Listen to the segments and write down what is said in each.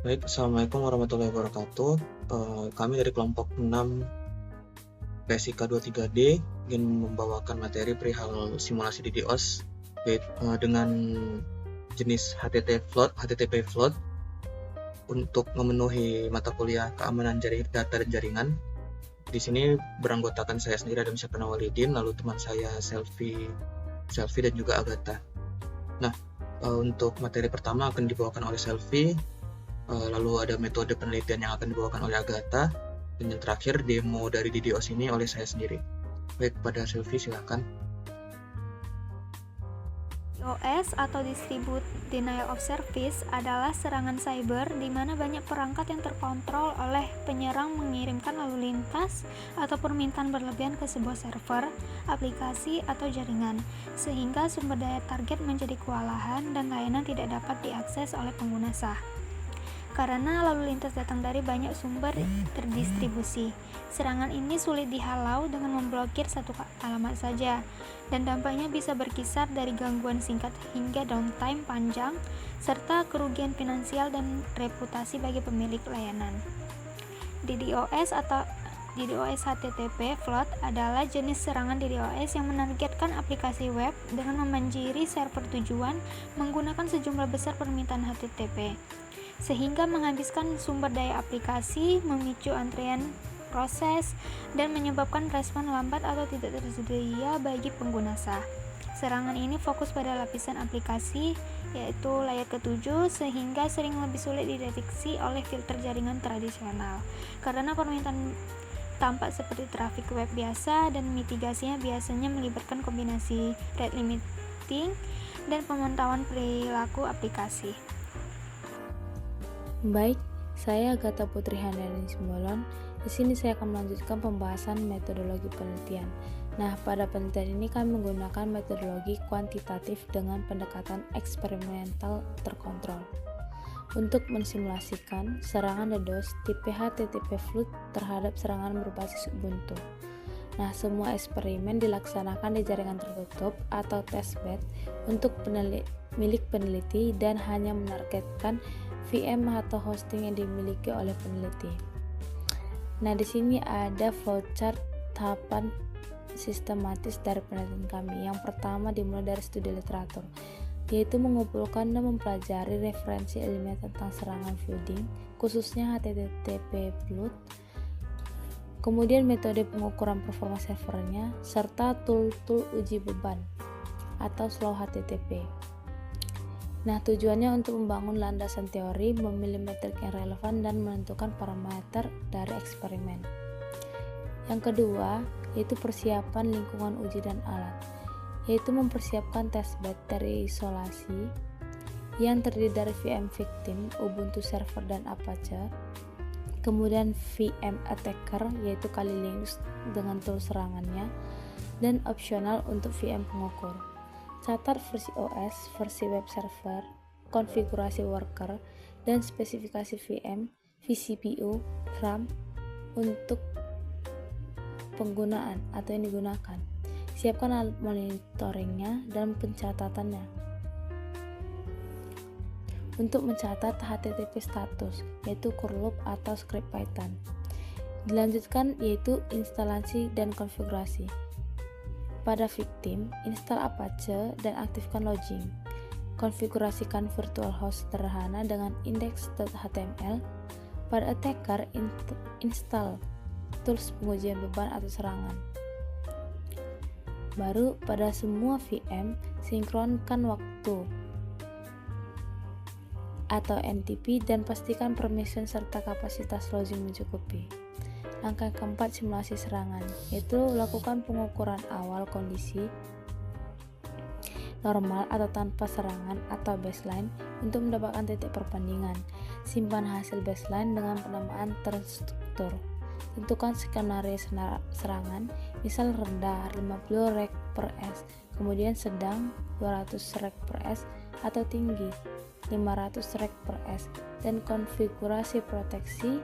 Baik, Assalamualaikum warahmatullahi wabarakatuh. Kami dari kelompok 6 PSIK 23D ingin membawakan materi perihal simulasi DDoS dengan jenis HTTP flood untuk memenuhi mata kuliah keamanan data dan jaringan. Di sini beranggotakan saya sendiri, Adam Syafrina Walidin, lalu teman saya Selfie dan juga Agatha. Nah, untuk materi pertama akan dibawakan oleh Selfie, lalu ada metode penelitian yang akan dibawakan oleh Agatha, dan yang terakhir demo dari DDoS ini oleh saya sendiri. Baik, pada Selfie silakan. DDoS atau Distributed Denial of Service adalah serangan cyber di mana banyak perangkat yang terkontrol oleh penyerang mengirimkan lalu lintas atau permintaan berlebihan ke sebuah server, aplikasi, atau jaringan, sehingga sumber daya target menjadi kewalahan dan layanan tidak dapat diakses oleh pengguna sah. Karena lalu lintas datang dari banyak sumber terdistribusi, serangan ini sulit dihalau dengan memblokir satu alamat saja, dan dampaknya bisa berkisar dari gangguan singkat hingga downtime panjang, serta kerugian finansial dan reputasi bagi pemilik layanan. DDoS atau DDoS HTTP flood adalah jenis serangan DDoS yang menargetkan aplikasi web dengan memanjiri server tujuan menggunakan sejumlah besar permintaan HTTP, sehingga menghabiskan sumber daya aplikasi, memicu antrean proses, dan menyebabkan respon lambat atau tidak tersedia bagi pengguna sah. Serangan ini fokus pada lapisan aplikasi, yaitu layer ke-7, sehingga sering lebih sulit dideteksi oleh filter jaringan tradisional. Karena permintaan tampak seperti trafik web biasa, dan mitigasinya biasanya melibatkan kombinasi rate limiting dan pemantauan perilaku aplikasi. Baik, saya Agatha Putri Handayani Simbolon. Di sini saya akan melanjutkan pembahasan metodologi penelitian. Nah, pada penelitian ini kami menggunakan metodologi kuantitatif dengan pendekatan eksperimental terkontrol untuk mensimulasikan serangan DDoS tipe HTTP flood terhadap serangan berbasis Ubuntu. Nah, semua eksperimen dilaksanakan di jaringan tertutup atau testbed untuk milik peneliti dan hanya menargetkan VM atau hosting yang dimiliki oleh peneliti. Nah, di sini ada flowchart tahapan sistematis dari penelitian kami. Yang pertama dimulai dari studi literatur, yaitu mengumpulkan dan mempelajari referensi ilmiah tentang serangan flooding, khususnya HTTP flood, kemudian metode pengukuran performa servernya, serta tool-tool uji beban atau slow HTTP. Nah, tujuannya untuk membangun landasan teori, memilih metrik yang relevan, dan menentukan parameter dari eksperimen. Yang kedua, yaitu persiapan lingkungan uji dan alat, yaitu mempersiapkan testbed terisolasi yang terdiri dari VM victim, Ubuntu server, dan Apache, kemudian VM attacker, yaitu Kali Linux dengan tool serangannya, dan opsional untuk VM pengukur. Catat versi OS, versi web server, konfigurasi worker, dan spesifikasi VM, vCPU, RAM untuk penggunaan atau yang digunakan. Siapkan alat monitoringnya dan pencatatannya. Untuk mencatat HTTP status, yaitu curl loop atau script Python. Dilanjutkan yaitu instalasi dan konfigurasi. Pada victim, install Apache dan aktifkan logging. Konfigurasikan virtual host sederhana dengan index.html. Pada attacker, install tools pengujian beban atau serangan. Baru pada semua VM, sinkronkan waktu atau NTP dan pastikan permission serta kapasitas logging mencukupi. Langkah keempat, simulasi serangan, yaitu lakukan pengukuran awal kondisi normal atau tanpa serangan atau baseline untuk mendapatkan titik perbandingan. Simpan hasil baseline dengan penamaan terstruktur. Tentukan skenario serangan, misal rendah 50 rek per S, kemudian sedang 200 rek per S, atau tinggi 500 rek per S, dan konfigurasi proteksi.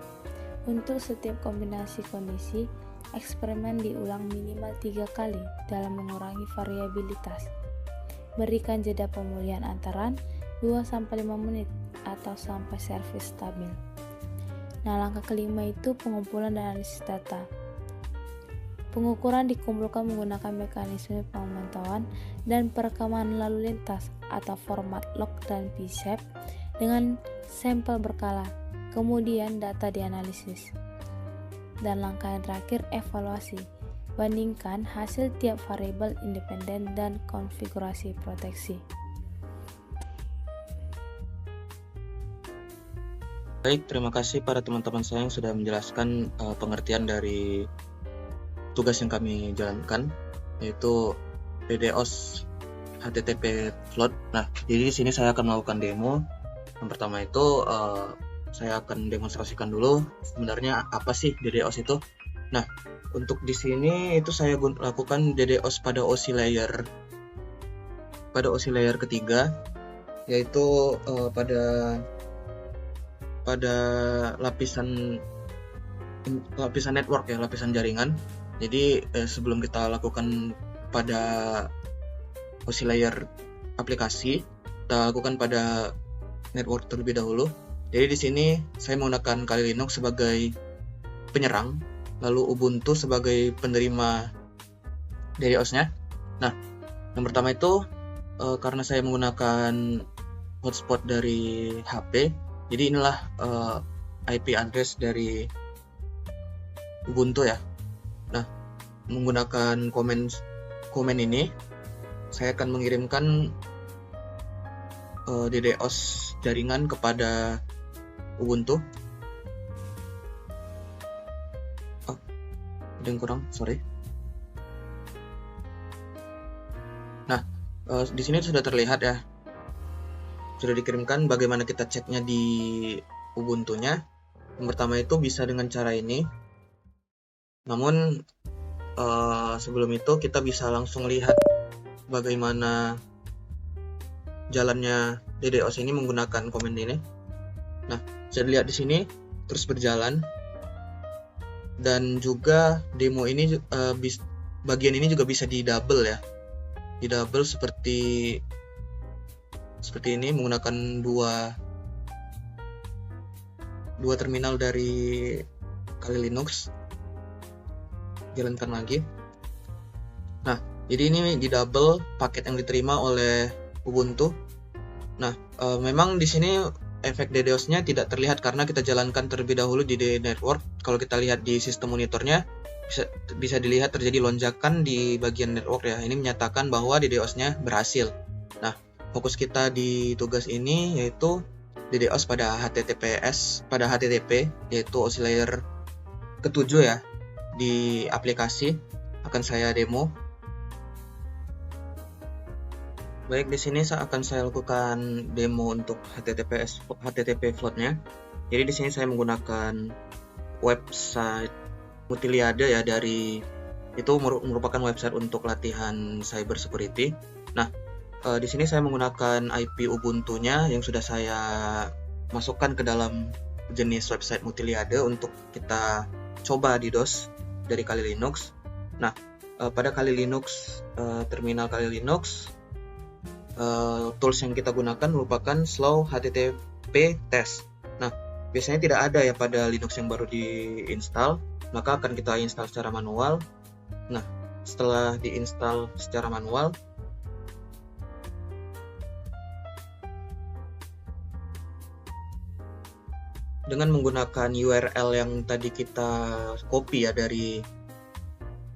Untuk setiap kombinasi kondisi, eksperimen diulang minimal 3 kali dalam mengurangi variabilitas. Berikan jeda pemulihan antaran 2-5 menit atau sampai servis stabil. Nah, langkah kelima itu pengumpulan dan analisis data. Pengukuran dikumpulkan menggunakan mekanisme pemantauan dan perekaman lalu lintas atau format log dan PSAP dengan sampel berkala. Kemudian data dianalisis. Dan langkah yang terakhir, evaluasi. Bandingkan hasil tiap variabel independen dan konfigurasi proteksi. Baik, terima kasih para teman-teman saya yang sudah menjelaskan pengertian dari tugas yang kami jalankan, yaitu DDoS HTTP flood. Nah, jadi di sini saya akan melakukan demo. Yang pertama itu saya akan demonstrasikan dulu sebenarnya apa sih DDoS itu. Nah, untuk di sini itu saya lakukan DDoS pada OSI layer ketiga, yaitu pada lapisan network ya, lapisan jaringan. Jadi sebelum kita lakukan pada OSI layer aplikasi, kita lakukan pada network terlebih dahulu. Jadi di sini saya menggunakan Kali Linux sebagai penyerang, lalu Ubuntu sebagai penerima DDoS-nya. Nah, yang pertama itu karena saya menggunakan hotspot dari HP, jadi inilah IP address dari Ubuntu ya. Nah, menggunakan komen ini, saya akan mengirimkan DDoS jaringan kepada Ubuntu. Ada yang kurang, sorry. Nah, di sini sudah terlihat ya, sudah dikirimkan. Bagaimana kita ceknya di Ubuntu-nya? Yang pertama itu bisa dengan cara ini. Namun sebelum itu kita bisa langsung lihat bagaimana jalannya DDoS ini menggunakan komen ini. Nah, bisa dilihat di sini terus berjalan, dan juga demo ini bagian ini juga bisa di double ya, di double seperti ini menggunakan dua terminal dari Kali Linux. Jalankan lagi. Nah, jadi ini di double paket yang diterima oleh Ubuntu. Nah, memang di sini efek DDoS-nya tidak terlihat karena kita jalankan terlebih dahulu di network. Kalau kita lihat di sistem monitornya, bisa dilihat terjadi lonjakan di bagian network ya. Ini menyatakan bahwa DDoS-nya berhasil. Nah, fokus kita di tugas ini yaitu DDoS pada HTTP, yaitu OSI layer ke-7 ya, di aplikasi. Akan saya demo. Baik, di sini akan saya lakukan demo untuk HTTP floodnya. Jadi di sini saya menggunakan website Mutiliade ya, itu merupakan website untuk latihan cyber security. Nah, di sini saya menggunakan IP Ubuntu-nya yang sudah saya masukkan ke dalam jenis website Mutiliade untuk kita coba DDoS dari Kali Linux. Nah, pada Kali Linux, terminal Kali Linux, tools yang kita gunakan merupakan slow HTTP test. Nah, biasanya tidak ada ya pada Linux yang baru diinstal, maka akan kita install secara manual. Nah, setelah diinstal secara manual, dengan menggunakan URL yang tadi kita copy ya dari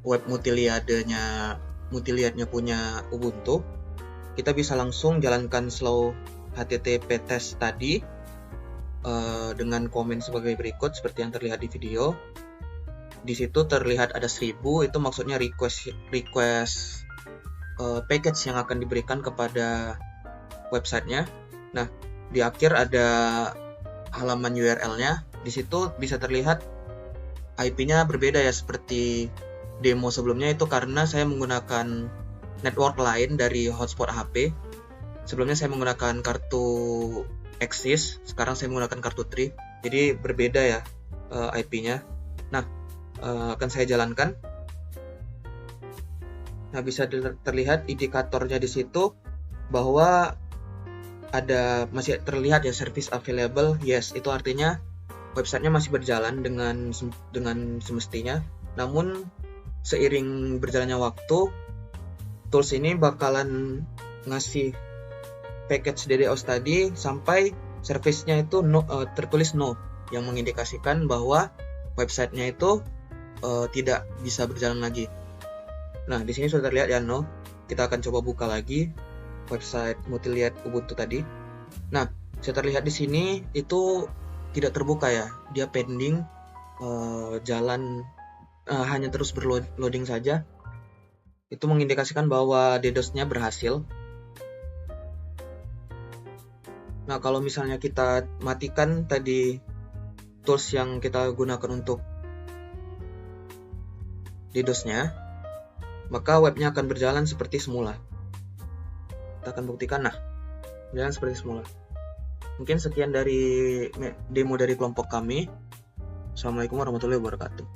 web Mutiliade-nya punya Ubuntu, kita bisa langsung jalankan slow HTTP test tadi dengan komen sebagai berikut seperti yang terlihat di video. Di situ terlihat ada 1000, itu maksudnya request package yang akan diberikan kepada websitenya. Nah, di akhir ada halaman URL-nya. Di situ bisa terlihat IP-nya berbeda ya, seperti demo sebelumnya, itu karena saya menggunakan network lain dari hotspot HP. Sebelumnya saya menggunakan kartu Axis, sekarang saya menggunakan kartu Tri. Jadi berbeda ya IP-nya. Nah, akan saya jalankan. Nah, bisa terlihat indikatornya di situ bahwa masih terlihat ya service available, yes, itu artinya websitenya masih berjalan dengan semestinya. Namun seiring berjalannya waktu, tools ini bakalan ngasih package DDoS tadi sampai service-nya itu tertulis no, yang mengindikasikan bahwa websitenya itu tidak bisa berjalan lagi. Nah, di sini sudah terlihat ya no. Kita akan coba buka lagi website Multiliad Ubuntu tadi. Nah, sudah terlihat di sini itu tidak terbuka ya. Dia pending, jalan hanya terus berloading saja. Itu mengindikasikan bahwa DDoS-nya berhasil. Nah, kalau misalnya kita matikan tadi tools yang kita gunakan untuk DDoS-nya, maka webnya akan berjalan seperti semula. Kita akan buktikan, nah, berjalan seperti semula. Mungkin sekian dari demo dari kelompok kami. Assalamualaikum warahmatullahi wabarakatuh.